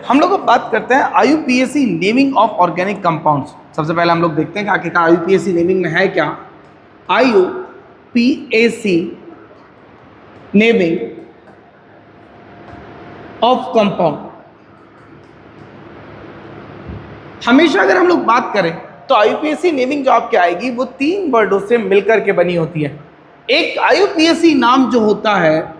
हम लोग अब बात करते हैं IUPAC naming of organic compounds. सबसे पहले हम लोग देखते हैं कि आखिरकार आईयूपीएसी नेमिंग में है क्या। आईयूपीएसी नेमिंग ऑफ कंपाउंड, हमेशा अगर हम लोग बात करें तो आईयूपीएसी नेमिंग जो आपके आएगी वो 3 वर्डों से मिलकर के बनी होती है। एक आईयूपीएसी नाम जो होता है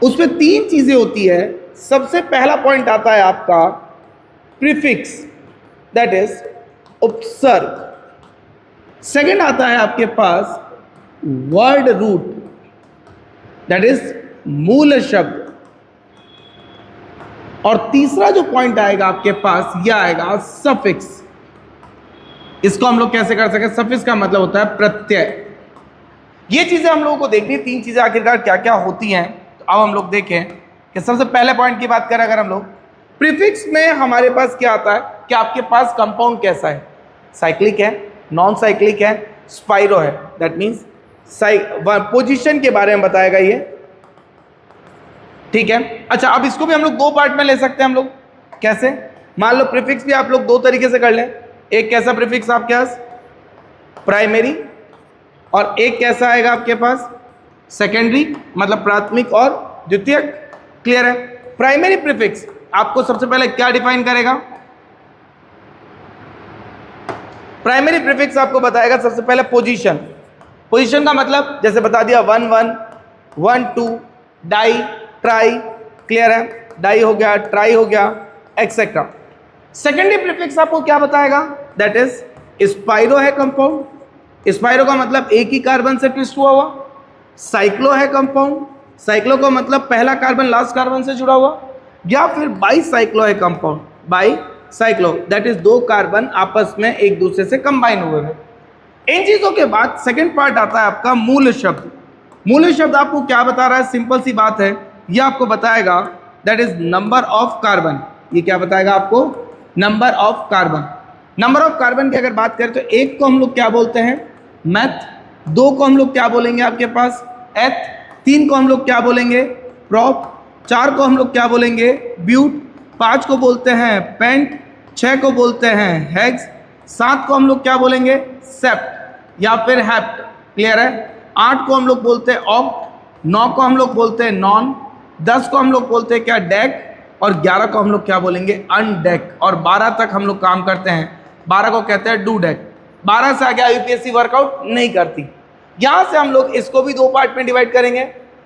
उसमें 3 चीजें होती है। सबसे पहला पॉइंट आता है आपका प्रीफिक्स, दैट इज उपसर्ग। सेकंड आता है आपके पास वर्ड रूट, दैट इज मूल शब्द। और तीसरा जो पॉइंट आएगा आपके पास यह आएगा सफिक्स। इसको हम लोग कैसे कर सके, सफिक्स का मतलब होता है प्रत्यय। ये चीजें हम लोगों को देखनी, 3 चीजें आखिरकार क्या क्या होती हैं। तो अब हम लोग देखें कि सबसे पहले पॉइंट की बात करें अगर हम लोग, प्रीफिक्स में हमारे पास क्या आता है कि आपके पास कंपाउंड कैसा है, साइक्लिक है, नॉन साइक्लिक है, स्पाइरो है, दैट मीन्स पोजीशन के बारे में बताएगा ये, ठीक है। अच्छा, अब इसको भी हम लोग 2 पार्ट में ले सकते हैं हम लोग। कैसे, मान लो प्रीफिक्स भी आप लोग 2 तरीके से कर लें। एक कैसा प्रीफिक्स आपके पास, प्राइमरी, और एक कैसा आएगा आपके पास सेकेंडरी, मतलब प्राथमिक और द्वितीयक। क्लियर है। प्राइमरी प्रीफिक्स आपको सबसे पहले क्या डिफाइन करेगा, प्राइमरी प्रीफिक्स आपको बताएगा सबसे पहले पोजीशन। पोजीशन का मतलब जैसे बता दिया 1 1 1 2 डाई ट्राई। क्लियर है, डाई हो गया, ट्राई हो गया, एक्सेट्रा। सेकेंडरी प्रीफिक्स आपको क्या बताएगा, दैट इज स्पाइरो है कंपाउंड। स्पाइरो का मतलब एक ही कार्बन से ट्विस्ट हुआ हुआ। साइक्लो है कंपाउंड, साइक्लो का मतलब पहला कार्बन लास्ट कार्बन से जुड़ा हुआ। या फिर बाई साइक्लो है compound, by cyclo that is 2 carbon आपस में एक दूसरे से कंबाइन हुए हैं। इन चीजों के बाद सेकंड पार्ट आता है आपका मूल शब्द। मूल शब्द आपको क्या बता रहा है, सिंपल सी बात है, यह आपको बताएगा that is number of carbon. ये क्या बताएगा आपको, number of carbon. Number of carbon की अगर बात करें तो 1 को हम लोग क्या बोलते हैं, मैथ। 2 को हम लोग क्या बोलेंगे आपके पास, एथ। 3 को हम लोग क्या बोलेंगे, प्रॉप। 4 को हम लोग क्या बोलेंगे, ब्यूट। 5 को बोलते हैं पेंट। 6 को बोलते हैं हेक्स। 7 को हम लोग क्या बोलेंगे, सेप्ट या फिर हेप्ट। क्लियर है। 8 को हम लोग बोलते हैं ऑक्ट। 9 को हम लोग बोलते हैं नॉन। 10 को हम लोग बोलते हैं क्या, डेक। और 11 को हम लोग क्या बोलेंगे, अनडेक। और 12 तक हम लोग काम करते हैं, 12 को कहते हैं डू डेक। 12 से आगे यूपीएससी वर्कआउट नहीं करती। यहां से हम लोग इसको भी 2 पार्ट में डिवाइड करेंगे,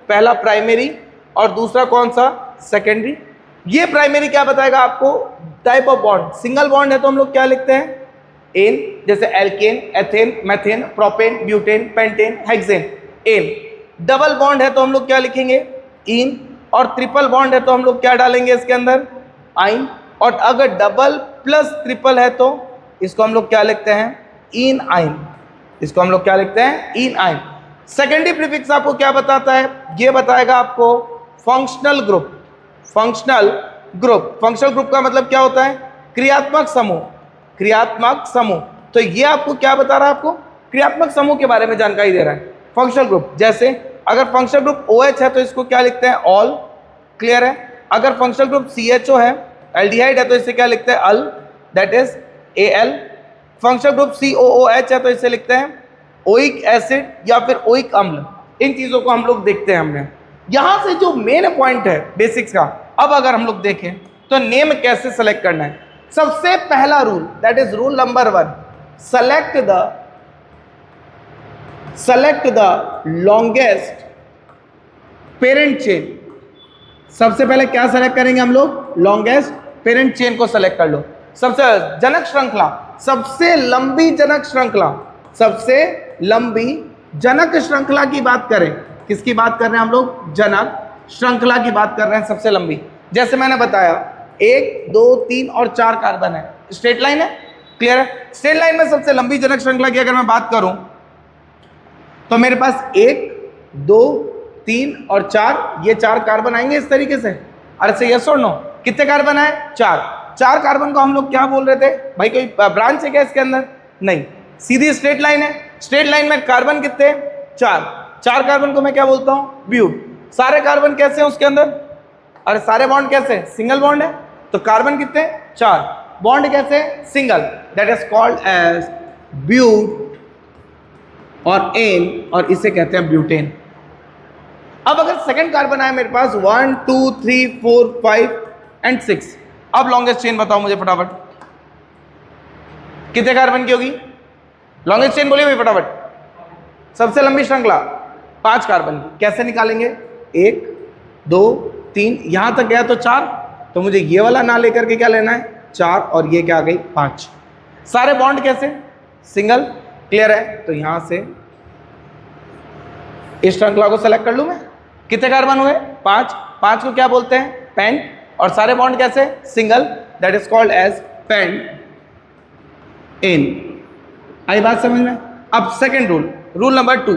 पहला प्राइमरी और दूसरा कौन सा, सेकेंडरी। ये प्राइमरी क्या बताएगा आपको, type of bond. Single bond है तो हम लोग क्या लिखते हैं, एन, जैसे alkane, ethane, methane, propane, butane, pentane, hexane, ane. Double bond है तो हम लोग क्या लिखेंगे, इन। और ट्रिपल बॉन्ड है तो हम लोग क्या डालेंगे इसके अंदर, आइन। और अगर डबल प्लस ट्रिपल है तो इसको हम लोग क्या लिखते हैं, इन आइन। इसको हम लोग क्या लिखते हैं, इन आइन। सेकेंडरी प्रीफिक्स आपको क्या बताता है, ये बताएगा आपको functional group. Functional group, functional group का मतलब क्या होता है, क्रियात्मक समूह। क्रियात्मक समूह, तो ये आपको क्या बता रहा है, आपको क्रियात्मक समूह के बारे में जानकारी दे रहा है। फंक्शनल ग्रुप, जैसे अगर फंक्शनल ग्रुप OH है तो इसको क्या लिखते हैं, ऑल। क्लियर है। अगर फंक्शनल ग्रुप CHO है, एल्डिहाइड है, तो इसे क्या लिखते हैं, al, that is Al। Functional group COOH है तो इसे लिखते हैं ओइक एसिड या फिर ओइक अम्ल। इन चीजों को हम लोग देखते हैं हमने। यहां से जो मेन पॉइंट है बेसिक्स का, अब अगर हम लोग देखें तो नेम कैसे सेलेक्ट करना है। सबसे पहला rule, that is rule number 1, select the longest parent chain। सबसे पहले क्या सेलेक्ट करेंगे हम लोग, लॉन्गेस्ट पेरेंट चेन को सेलेक्ट कर लो। सबसे जनक श्रृंखला, सबसे लंबी जनक श्रृंखला, सबसे लंबी जनक श्रृंखला की बात करें, किसकी बात कर रहे हैं हम लोग, जनक श्रृंखला की बात कर रहे हैं, सबसे लंबी। जैसे मैंने बताया 1 2 3 और 4 कार्बन है, स्ट्रेट लाइन है। क्लियर है। स्ट्रेट लाइन में सबसे लंबी जनक श्रृंखला की अगर मैं बात करूं तो मेरे पास 1 2 3 और 4, ये 4 कार्बन आएंगे इस तरीके से। अरे से यस और नो, कितने कार्बन आए, 4 कार्बन को हम लोग क्या बोल रहे थे भाई, कोई ब्रांच है क्या इसके अंदर, नहीं, सीधी स्ट्रेट लाइन है। स्ट्रेट लाइन में कार्बन कितने, 4 कार्बन को मैं क्या बोलता हूं, ब्यूट। सारे कार्बन कैसे हैं उसके अंदर, और सारे बॉन्ड कैसे सिंगल बॉन्ड है, तो कार्बन कितने 4, बॉन्ड कैसे single, that is called as but और एन, और इसे कहते हैं ब्यूटेन। अब अगर सेकंड कार्बन आए मेरे पास 1 2 3 4 5 एंड 6, अब लॉन्गेस्ट चेन बताओ मुझे फटाफट, कितने कार्बन की होगी लॉन्गेस्ट चेन, बोलिए भाई फटाफट। सबसे लंबी श्रृंखला 5 कार्बन की, कैसे निकालेंगे 1 2 3, यहां तक गया तो 4, तो मुझे ये वाला ना लेकर के क्या लेना है 4, और ये क्या आ गई 5। सारे बॉन्ड कैसे सिंगल, क्लियर है, तो यहां से इस श्रृंखला को सेलेक्ट कर लूं मैं, कितने कार्बन हुए 5, 5 को क्या बोलते हैं पेंट, और सारे बॉन्ड कैसे single, that is called as pentane. आई बात समझ में। अब सेकंड रूल, रूल नंबर 2,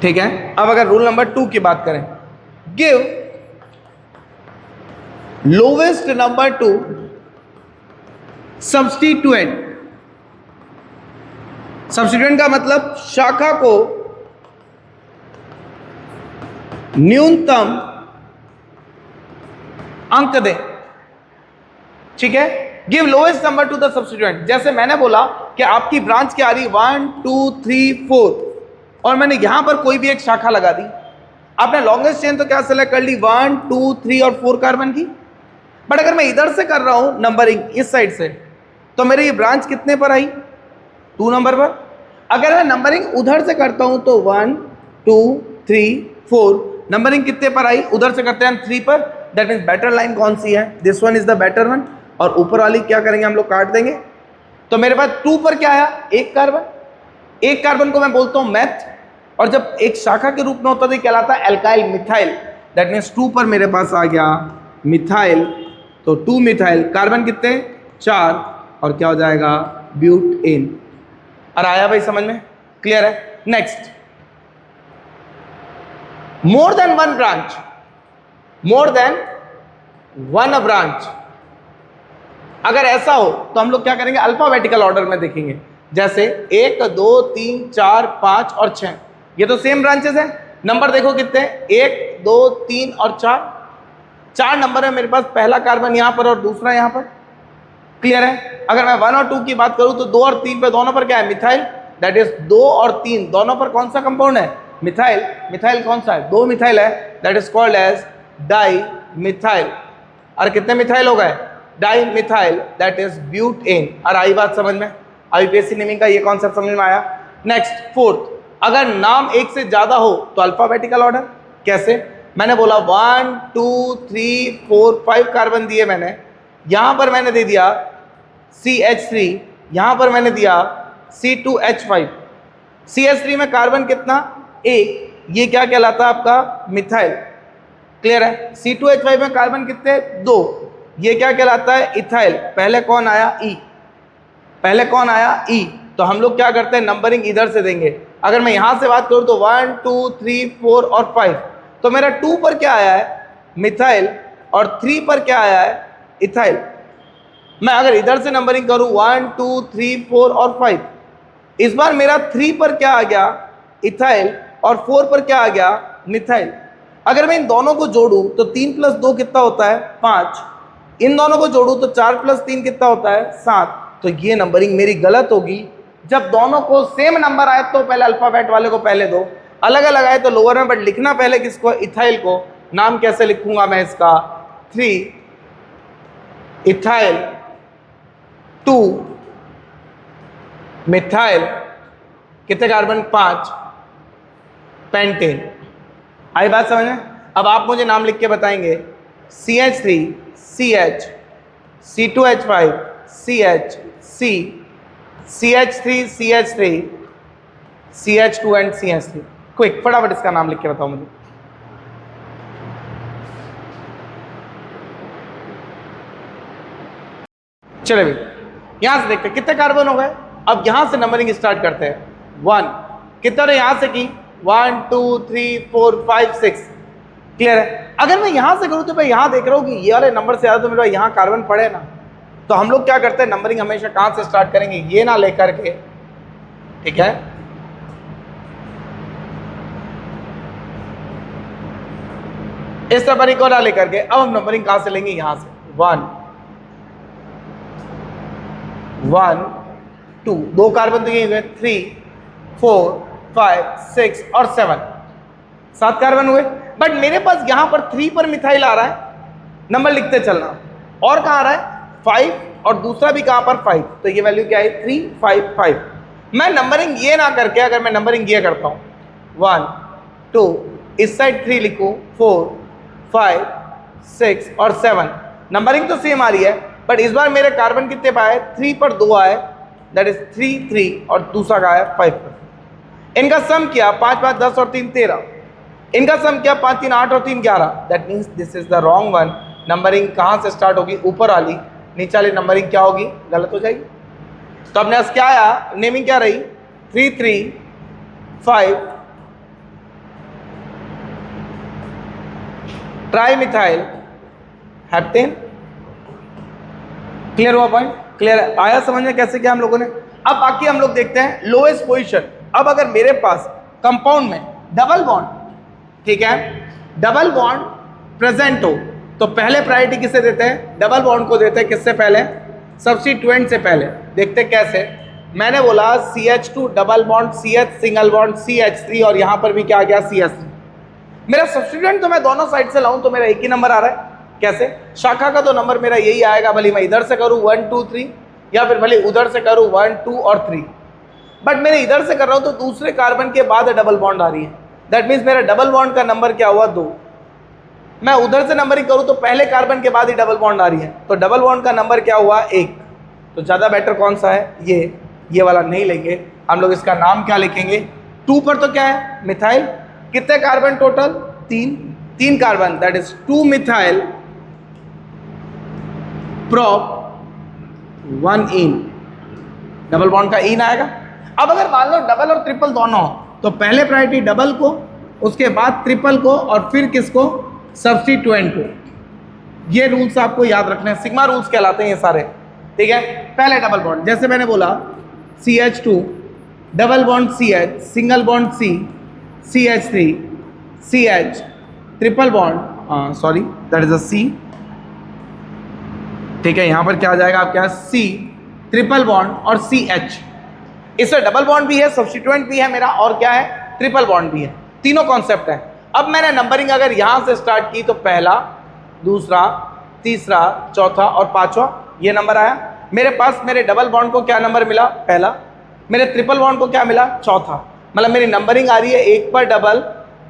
ठीक है। अब अगर रूल नंबर 2 की बात करें, give lowest number two substituent. Substituent का मतलब शाखा को न्यूनतम अंक दे, ठीक है। Give lowest number two the substituent, जैसे मैंने बोला कि आपकी ब्रांच क्या आ रही 1 2 3 4, और मैंने यहां पर कोई भी एक शाखा लगा दी, आपने लॉन्गेस्ट चेन तो क्या सेलेक्ट कर ली 1 2 3 और 4 कार्बन की, बट अगर मैं इधर से कर रहा हूं नंबरिंग इस साइड से, तो मेरी ये ब्रांच कितने पर आई 2 नंबर पर। अगर मैं नंबरिंग उधर से करता हूं तो 1 2 3 4, नंबरिंग कितने पर आई उधर से करते हैं 3 पर, दैट मीन्स बेटर लाइन कौन सी है, this one is the better one, और ऊपर वाली क्या करेंगे हम लोग काट देंगे। तो मेरे पास 2 पर क्या आया एक कार्बन, एक कार्बन को मैं बोलता हूं मैथ, और जब एक शाखा के रूप में होता है कहलाता है एल्काइल मिथाइल, दैट मीन्स 2 पर मेरे पास आ गया मिथाइल, तो 2 मिथाइल, कार्बन कितने 4, और क्या हो जाएगा ब्यूटेन। और आया भाई समझ में, क्लियर है। Next, more than one branch, more than one branch, अगर ऐसा हो तो हम लोग क्या करेंगे अल्फाबेटिकल ऑर्डर में देखेंगे, जैसे 1 2 3 4 5 और 6, ये तो सेम ब्रांचेस है, नंबर देखो कितने 1 2 3 और 4 नंबर है मेरे पास, पहला कार्बन यहां पर और दूसरा यहां पर, क्लियर है। अगर मैं 1 और 2 की बात करूं तो 2 और 3 पे दोनों पर क्या है मिथाइल, दैट इज 2 और 3 दोनों पर कौन सा कंपाउंड है मिथाइल, मिथाइल कौन सा है 2 मिथाइल है, that is called as di methyl. और कितने मिथाइल हो गए di methyl, that is butane. और आई बात समझ में, आईपीएससी नेमिंग का ये कॉन्सेप्ट समझ में आया। नेक्स्ट फोर्थ, अगर नाम एक से ज्यादा हो तो अल्फाबेटिकल ऑर्डर, कैसे, मैंने बोला 1 2 3 4 5 कार्बन दिए मैंने, यहां पर मैंने दे दिया CH3, यहां पर मैंने दिया C2H5, CH3 में कार्बन कितना एक, ये क्या कहलाता है आपका मिथाइल, क्लियर है। C2H5 में कार्बन कितने 2, ये क्या कहलाता है इथाइल। पहले कौन आया E, पहले कौन आया E, तो हम लोग क्या करते हैं नंबरिंग इधर से देंगे। अगर मैं यहां से बात करूं तो 1 2 3 4 और 5, तो मेरा 2 पर क्या आया है मिथाइल और 3 पर क्या आया है इथाइल। मैं अगर इधर से नंबरिंग करूं 1 2 3 4 और 5, इस बार मेरा 3 पर क्या आ गया इथाइल और 4 पर क्या आ गया मिथाइल। अगर मैं इन दोनों को जोड़ूं तो 3 + 2 कितना होता है 5, इन दोनों को जोड़ूं तो 4 + 3 कितना होता है 7। तो ये नंबरिंग मेरी गलत होगी। जब दोनों को सेम नंबर आए तो पहले अल्फाबेट वाले को पहले दो, अलग अलग आए तो लोअर में, बट लिखना पहले किसको इथाइल को। नाम कैसे लिखूंगा मैं इसका 3 इथाइल 2 मिथाइल, कितने कार्बन 5 पेंटेन। आई बात समझ में। अब आप मुझे नाम लिख के बताएंगे CH3 CH C2H5 CH C CH3 CH3 CH2 and CH3। Quick फटाफट इसका नाम लिख के बताओ मुझे। चले भाई यहां से देखते हैं कितने कार्बन हो गए। अब यहां से नंबरिंग स्टार्ट करते हैं। 1 कितने यहां से की 1 2 3 4 5 6, क्लियर है। अगर मैं यहां से करूं तो मैं यहां देख रहा हूं कि ये वाले नंबर से ज्यादा तो मेरे यहां कार्बन पड़े ना, तो हम लोग क्या करते हैं नंबरिंग हमेशा कहां से स्टार्ट करेंगे, ये ना लेकर के, ठीक है, इस तरह एक और डाले करके अब हम नंबरिंग कहां से लेंगे, यहां से 1 1 2, 2 कार्बन तो ये हुए 3 4 5 6 और 7, 7 कार्बन हुए। बट मेरे पास यहां पर 3 पर मिथाइल आ रहा है, नंबर लिखते चलना, और कहां आ रहा है 5 और दूसरा भी कहां पर 5, तो ये वैल्यू क्या है 3 5 5। मैं नंबरिंग ये ना करके अगर मैं नंबरिंग ये करता हूं 1 2, इस साइड 3 लिखूं 4 5 6 और 7, नंबरिंग तो सेम आ रही है, बट इस बार मेरे कार्बन कितने पे आए 3 पर 2 आए, दैट इज 3 3 और दूसरा का है 5 पर। इनका सम किया 5 5 10 और 3 13, इनका सम किया 5 3 8 और 3 11, that means this is the wrong one. Numbering कहां से स्टार्ट होगी, ऊपर वाली, नीचे वाली नंबरिंग क्या होगी, गलत हो जाएगी। तो अपने पास क्या आया, नेमिंग क्या रही 3 3 5 ट्राई मिथाइल हेप्टेन। क्लियर हुआ पॉइंट, क्लियर आया समझ में कैसे किया हम लोगों ने। अब बाकी हम लोग देखते हैं लोएस्ट पोजीशन। अब अगर मेरे पास कंपाउंड में डबल बॉन्ड, ठीक है, डबल बॉन्ड प्रेजेंट हो तो पहले प्रायोरिटी किसे देते हैं, डबल बॉन्ड को देते हैं, किससे पहले, सब्स्टिट्यूएंट से पहले। देखते कैसे, मैंने बोला CH2 double bond CH single bond CH3 और यहां पर भी क्या आ गया CH3। मेरा सब्स्टिट्यूएंट तो मैं दोनों साइड से लाऊं तो मेरा एक ही नंबर आ रहा है, कैसे, शाखा का तो नंबर मेरा यही आएगा, भले मैं इधर से करूं 1 2 3 या फिर भले उधर से करूं 1 2 और 3, बट मैंने इधर से कर रहा हूं तो दूसरे कार्बन के बाद डबल बॉन्ड आ रही है, दैट मीन्स मेरा डबल बॉन्ड का नंबर क्या हुआ 2। मैं उधर से नंबरिंग करूं तो पहले कार्बन के बाद ही डबल बॉन्ड आ रही है, तो डबल बॉन्ड का नंबर क्या हुआ 1। तो ज्यादा बेटर कौन सा है, ये वाला नहीं लेंगे हम लोग, इसका नाम क्या लिखेंगे, 2 पर तो क्या है मिथाइल, कितने carbon total 3 carbon, that is 2 methyl prop 1 in, double bond का इन आएगा। अब अगर मान लो डबल और ट्रिपल दोनों तो पहले प्रायोरिटी डबल को, उसके बाद ट्रिपल को और फिर किसको, सब्स्टिट्यूएंट को। ये रूल्स आपको याद रखने हैं, सिग्मा रूल्स कहलाते हैं ये सारे, ठीक है। पहले डबल बॉन्ड, जैसे मैंने बोला CH2 double bond CH single bond C CH3 CH triple bond sorry that is a C, ठीक है। यहां पर क्या आ जाएगा आपके C ट्रिपल बॉन्ड और CH, इससे डबल बॉन्ड भी है, सब्स्टिट्यूएंट भी है मेरा, और क्या है ट्रिपल बॉन्ड भी है, तीनों कॉन्सेप्ट है। अब मैंने नंबरिंग अगर यहां से स्टार्ट की तो पहला, दूसरा, तीसरा, चौथा और पांचवा, ये नंबर आया मेरे पास। मेरे डबल बॉन्ड को क्या नंबर मिला, पहला, मेरे ट्रिपल बॉन्ड को क्या मिला, चौथा। मतलब मेरी नंबरिंग आ रही है 1 पर डबल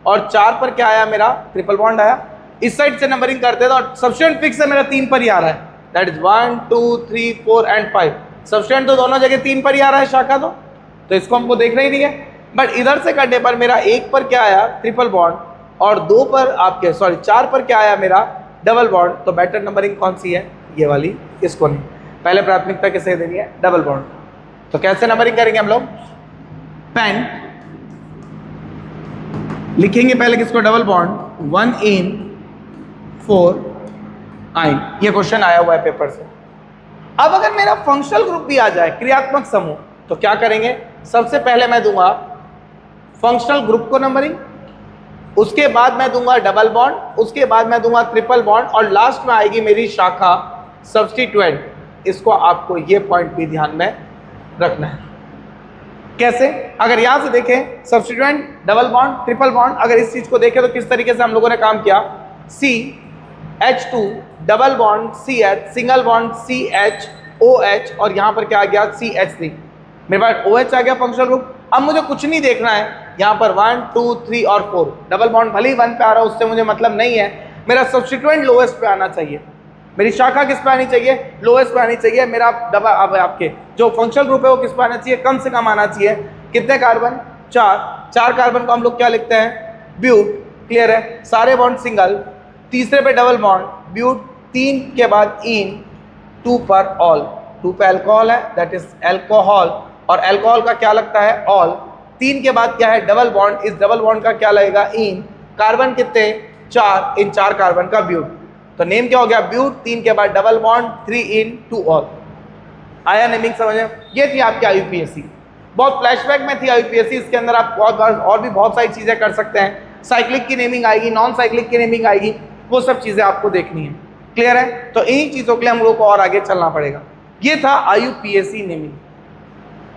और 4 पर क्या आया मेरा, ट्रिपल बॉन्ड आया। इस साइड से नंबरिंग करते थे और सब्स्टिट्यूएंट फिक्स है मेरा 3 पर ही आ रहा है, दैट इज 1 2 3 4 एंड 5। सब्स्टिट्यूएंट तो दोनों जगह 3 पर ही आ रहा है शाखा, तो इसको हमको देखना ही नहीं है। बट इधर से करने पर मेरा 1 पर क्या आया ट्रिपल बॉन्ड और 2 पर आपके 4 पर क्या आया मेरा डबल बॉन्ड, तो बेटर नंबरिंग कौन सी है, ये वाली, इसको नहीं। पहले प्राथमिकता किसे देनी है, डबल बॉन्ड। तो कैसे नंबरिंग करेंगे हम लोग, पेन लिखेंगे पहले किसको, डबल बॉन्ड 1 इन 4 आइन, ये क्वेश्चन आया हुआ है पेपर से। अब अगर मेरा फंक्शनल ग्रुप भी आ जाए, क्रियात्मक समूह, तो क्या करेंगे, सबसे पहले मैं दूंगा फंक्शनल ग्रुप को नंबरिंग, उसके बाद मैं दूंगा डबल बॉन्ड, उसके बाद मैं दूंगा ट्रिपल बॉन्ड और लास्ट में आएगी मेरी शाखा सब्स्टिट्यूएंट। इसको आपको ये पॉइंट भी ध्यान में रखना है। कैसे, अगर यहां से देखें substituent, double bond, triple bond, अगर इस चीज को देखें तो किस तरीके से हम लोगों ने काम किया, CH2 double bond CH single bond CH OH और यहां पर क्या आ गया CH3, मेरे पास OH आ गया फंक्शनल ग्रुप। अब मुझे कुछ नहीं देखना है, यहाँ पर 1 2 3 और 4, डबल बॉन्ड भले ही 1 पे आ रहा है उससे मुझे मतलब नहीं है, मेरा सब्स्टिट्यूएंट लोएस्ट पे आना चाहिए, मेरी शाखा किस पे आनी चाहिए, लोएस्ट पे आनी चाहिए। मेरा डबल, अब आपके जो फंक्शनल ग्रुप है वो किस पे आना चाहिए, कम से कम आना चाहिए। कितने कार्बन, 4 कार्बन को हम लोग क्या लिखते हैं, ब्यूट, क्लियर है, सारे बॉन्ड सिंगल, तीसरे पे डबल बॉन्ड ब्यूट, 3 के बाद इन, 2 पर ऑल, 2 पे अल्कोहल है दैट इज अल्कोहल, और अल्कोहल का क्या लगता है ऑल, 3 के बाद क्या है डबल बॉन्ड, इस डबल बॉन्ड का क्या लगेगा इन, कार्बन कितने 4, इन 4 कार्बन का ब्यूट, तो नेम क्या हो गया ब्यूट, 3 के बाद डबल बॉन्ड, 3 इन 2 ऑल। आया नेमिंग समझ में, ये थी आपकी IUPAC, बहुत फ्लैशबैक में थी IUPAC, इसके अंदर आप बहुत बार और भी बहुत सारी चीजें कर सकते हैं, साइक्लिक की नेमिंग आएगी, नॉन साइक्लिक की नेमिंग आएगी, वो सब चीज़ें आपको देखनी है। क्लियर है? तो इन्हीं चीज़ों के लिए हम लोग को और आगे चलना पड़ेगा। ये था IUPAC नेमिंग।